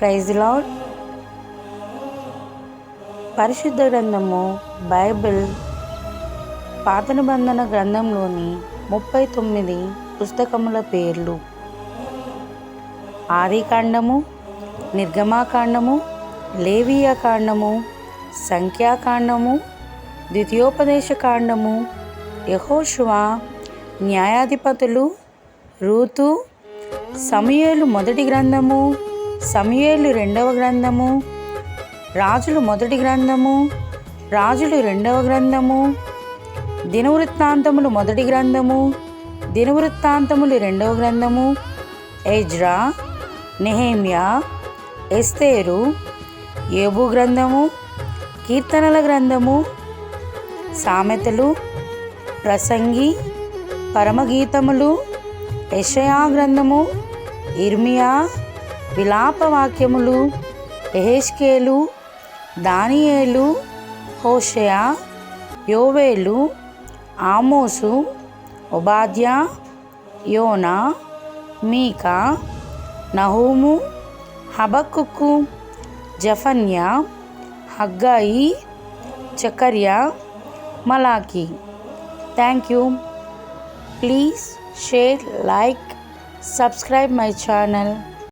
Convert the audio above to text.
Praise the lord. పరిశుద్ధ గ్రంథము Bible పాత నిబంధన గ్రంథంలోని 39 పుస్తకముల పేర్లు: ఆదికాండము, నిర్గమాకాండము, లేవియాకాండము, సంఖ్యాకాండము, ద్వితీయోపదేశకాండము, యెహోషువ, న్యాయాధిపతులు, రూతు, సమూయేలు మొదటి గ్రంథము, సమూయేలు రెండవ గ్రంథము, రాజులు మొదటి గ్రంథము, రాజులు రెండవ గ్రంథము, దినవృత్తాంతములు మొదటి గ్రంథము, దినవృత్తాంతములు రెండవ గ్రంథము, ఎజ్రా, నెహెమ్యా, ఎస్తేరు, యోబు గ్రంథము, కీర్తనల గ్రంథము, సామెతలు, ప్రసంగి, పరమగీతములు, యెషయా గ్రంథము, ఇర్మియా, విలాపవాక్యములు, యెహెజ్కేలు, దానియేలు, హోషేయ, యోవేలు, ఆమోసు, ఓబద్యా, యోనా, మీకా, నహూము, హబక్కుకు, జెఫన్యా, హగ్గాయి, జకర్యా, మలాకి. Thank you. Please share, like, subscribe my channel.